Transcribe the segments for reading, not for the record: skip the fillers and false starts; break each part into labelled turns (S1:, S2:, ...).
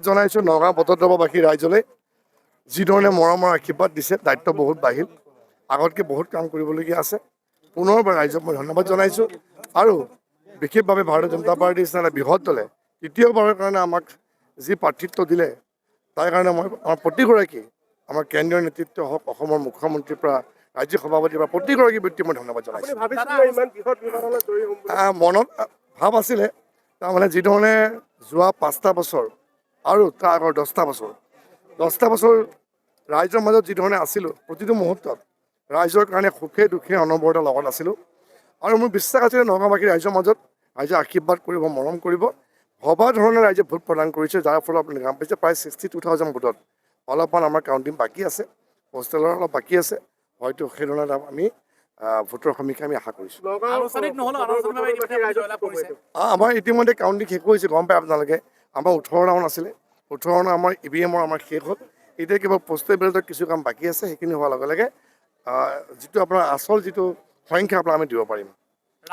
S1: জনাইছোঁ নগাঁও বটদ্ৰৱাসী ৰাইজলৈ যিধৰণে মৰমৰ আশীৰ্বাদ দিছে দায়িত্ব বহুত বাঢ়িল আগতকৈ বহুত কাম কৰিবলগীয়া আছে পুনৰবাৰ ৰাইজক মই ধন্যবাদ জনাইছোঁ আৰু বিশেষভাৱে ভাৰতীয় জনতা পাৰ্টীৰ নিচিনা বৃহৎ দলে তৃতীয়বাৰৰ কাৰণে আমাক যি প্ৰাৰ্থিত্ব দিলে তাৰ কাৰণে মই আমাৰ প্ৰতিগৰাকী আমাৰ কেন্দ্ৰীয় নেতৃত্ব হওক অসমৰ মুখ্যমন্ত্ৰীৰ পৰা ৰাজ্যিক সভাপতিৰ পৰা প্ৰতিগৰাকী ব্যক্তিক মই ধন্যবাদ জনাইছোঁ মনত ভাৱ আছিলে তাৰমানে যিধৰণে যোৱা 5টা বছৰ আৰু তাৰ আগৰ 10টা বছৰ ৰাইজৰ মাজত যিধৰণে আছিলোঁ প্ৰতিটো মুহূৰ্তত ৰাইজৰ কাৰণে সুখে দুখে অনবৰতে লগত আছিলোঁ আৰু মোৰ বিশ্বাস আছিলে নগাঁওবাসী ৰাইজৰ মাজত ৰাইজে আশীৰ্বাদ কৰিব মৰম কৰিব ভবা ধৰণে ৰাইজে ভোট প্ৰদান কৰিছে যাৰ ফলত আপুনি গম পাইছে প্ৰায় 62,000 ভোটত অলপমান আমাৰ কাউণ্টিং বাকী আছে হোষ্টেলৰ অলপ বাকী আছে হয়তো সেইধৰণে আমি ভোটৰ সমীক্ষা আমি আশা কৰিছোঁ আমাৰ ইতিমধ্যে কাউণ্টিং শেষ হৈছে গম পায় আপোনালোকে আমাৰ 18 ৰাউণ্ড আছিলে 18 ৰাউণ্ড আমাৰ EVM আমাৰ শেষ হ'ল এতিয়া কিবা পোষ্টেল বেলটৰ কিছু কাম বাকী আছে সেইখিনি হোৱাৰ লগে লগে যিটো আপোনাৰ আচল যিটো সংখ্যা আপোনাক আমি দিব পাৰিম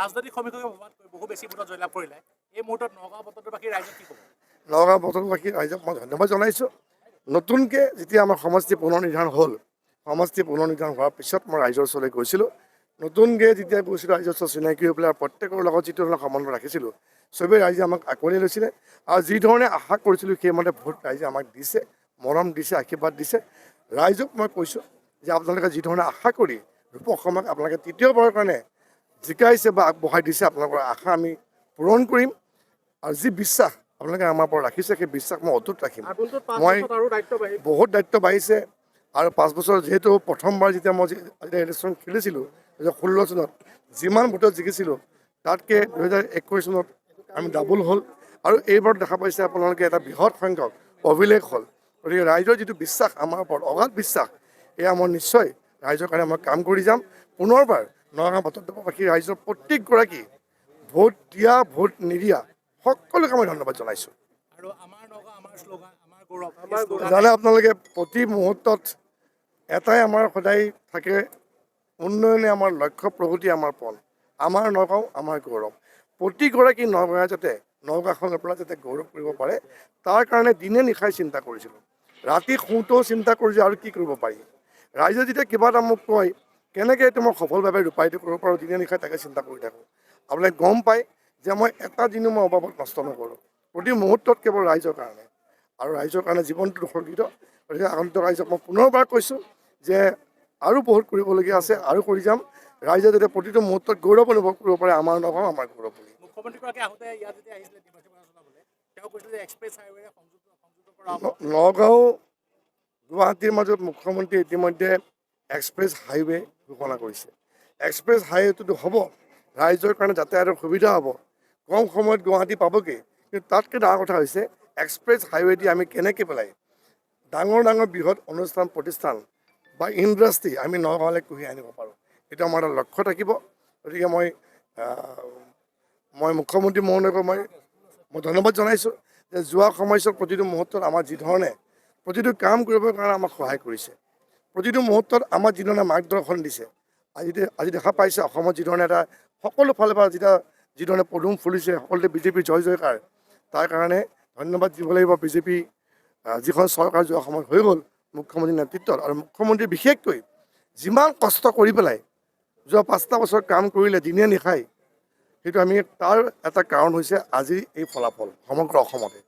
S2: ৰাজনৈতিক সমীক্ষকে বহু বেছি ভোটত জয়লাভ কৰিলে এই মুহূৰ্তত নগাঁও বটদ্ৰৱাসী ৰাইজক কি ক'ব
S1: নগাঁও বটদ্ৰৱাসী ৰাইজক মই ধন্যবাদ জনাইছোঁ নতুনকৈ যেতিয়া আমাৰ সমষ্টি পুনৰ নিৰ্ধাৰণ হ'ল সমষ্টি পুনৰ নিৰ্ধাৰণ হোৱাৰ পিছত মই ৰাইজৰ ওচৰলৈ গৈছিলোঁ নতুনকৈ যেতিয়া গৈছিলোঁ ৰাইজৰ ওচৰত চিনাকি হৈ পেলাই প্ৰত্যেকৰ লগত যিটো ধৰণৰ সম্বন্ধ ৰাখিছিলোঁ চবেই ৰাইজে আমাক আঁকোৱালি লৈছিলে আৰু যিধৰণে আশা কৰিছিলোঁ সেইমতে ভোট ৰাইজে আমাক দিছে মৰম দিছে আশীৰ্বাদ দিছে ৰাইজক মই কৈছোঁ যে আপোনালোকে যিধৰণে আশা কৰি ৰূপক সময়ক আপোনালোকে তৃতীয়বাৰৰ কাৰণে জিকাইছে বা আগবঢ়াই দিছে আপোনালোকৰ আশা আমি পূৰণ কৰিম আৰু যি বিশ্বাস আপোনালোকে আমাৰ পৰা ৰাখিছে সেই বিশ্বাস মই অটুট ৰাখিম মই বহুত দায়িত্ব বাঢ়িছে আৰু 5 বছৰ যিহেতু প্ৰথমবাৰ যেতিয়া মই ইলেকশ্যন খেলিছিলোঁ 2016 চনত যিমান ভোটত জিকিছিলোঁ তাতকৈ 2021 চনত আমি ডাবল হ'ল আৰু এইবাৰ দেখা পাইছে আপোনালোকে এটা বৃহৎ সংখ্যক অভিলেখ হ'ল গতিকে ৰাইজৰ যিটো বিশ্বাস আমাৰ ওপৰত অগাধ বিশ্বাস এয়া মই নিশ্চয় ৰাইজৰ কাৰণে মই কাম কৰি যাম পুনৰবাৰ নগাঁও বটদ্ৰৱাসী ৰাইজৰ প্ৰত্যেকগৰাকী ভোট দিয়া ভোট নিদিয়া সকলোকে মই ধন্যবাদ জনাইছোঁ জানে আপোনালোকে প্ৰতি মুহূৰ্তত এটাই আমাৰ সদায় থাকে উন্নয়নে আমাৰ লক্ষ্য প্ৰগতি আমাৰ পল আমাৰ নগাঁও আমাৰ গৌৰৱ প্ৰতিগৰাকী নগাঁৱে যাতে নগাঁওখনৰ পৰা যাতে গৌৰৱ কৰিব পাৰে তাৰ কাৰণে দিনে নিশাই চিন্তা কৰিছিলোঁ ৰাতি শুওঁতেও চিন্তা কৰিছোঁ আৰু কি কৰিব পাৰি ৰাইজে যেতিয়া কিবা এটা মোক কয় কেনেকৈ এইটো মই সফলভাৱে ৰূপায়িত কৰিব পাৰোঁ দিনে নিশাই তাকে চিন্তা কৰি থাকোঁ আপোনালোকে গম পায় যে মই এটা দিনো মই অবাবত নষ্ট নকৰোঁ প্ৰতি মুহূৰ্তত কেৱল ৰাইজৰ কাৰণে আৰু ৰাইজৰ কাৰণে জীৱনটো উৎসৰ্গিত গতিকে আগন্তুক ৰাইজক মই পুনৰবাৰ কৈছোঁ যে আৰু বহুত কৰিবলগীয়া আছে আৰু কৰি যাম ৰাইজে যাতে প্ৰতিটো মুহূৰ্তত গৌৰৱ অনুভৱ কৰিব পাৰে আমাৰ নগাঁও আমাৰ গৌৰৱ বুলি নগাঁও গুৱাহাটীৰ মাজত মুখ্যমন্ত্ৰী ইতিমধ্যে এক্সপ্ৰেছ হাইৱে ঘোষণা কৰিছে এক্সপ্ৰেছ হাইৱেটোতো হ'ব ৰাইজৰ কাৰণে যাতায়াতৰ সুবিধা হ'ব কম সময়ত গুৱাহাটী পাবগৈ কিন্তু তাতকৈ ডাঙৰ কথা হৈছে এক্সপ্ৰেছ হাইৱেদি আমি কেনেকৈ পেলাই ডাঙৰ বৃহৎ অনুষ্ঠান প্ৰতিষ্ঠান বা ইণ্ডাষ্ট্ৰী আমি নগাঁৱলৈ কঢ়িয়াই আনিব পাৰোঁ এইটো আমাৰ এটা লক্ষ্য থাকিব গতিকে মই মুখ্যমন্ত্ৰী মহোদয়ক মই ধন্যবাদ জনাইছোঁ যে যোৱা সময়ছোৱাত প্ৰতিটো মুহূৰ্তত আমাৰ যিধৰণে প্ৰতিটো কাম কৰিবৰ কাৰণে আমাক সহায় কৰিছে প্ৰতিটো মুহূৰ্তত আমাৰ যিধৰণে মাৰ্গদৰ্শন দিছে আজি দেখা পাইছে অসমত যিধৰণে এটা সকলো ফালৰ পৰা যিধৰণে পদুম ফুলিছে সকলোতে বিজেপিৰ জয় জয়কাৰ তাৰ কাৰণে ধন্যবাদ দিব লাগিব বিজেপি যিখন চৰকাৰ যোৱা সময়ত হৈ গ'ল মুখ্যমন্ত্ৰীৰ নেতৃত্বত আৰু মুখ্যমন্ত্ৰী বিশেষকৈ যিমান কষ্ট কৰি পেলাই যোৱা 5টা বছৰ কাম কৰিলে দিনে নিশাই সেইটো আমি তাৰ এটা কাৰণ হৈছে আজিৰ এই ফলাফল সমগ্ৰ অসমতে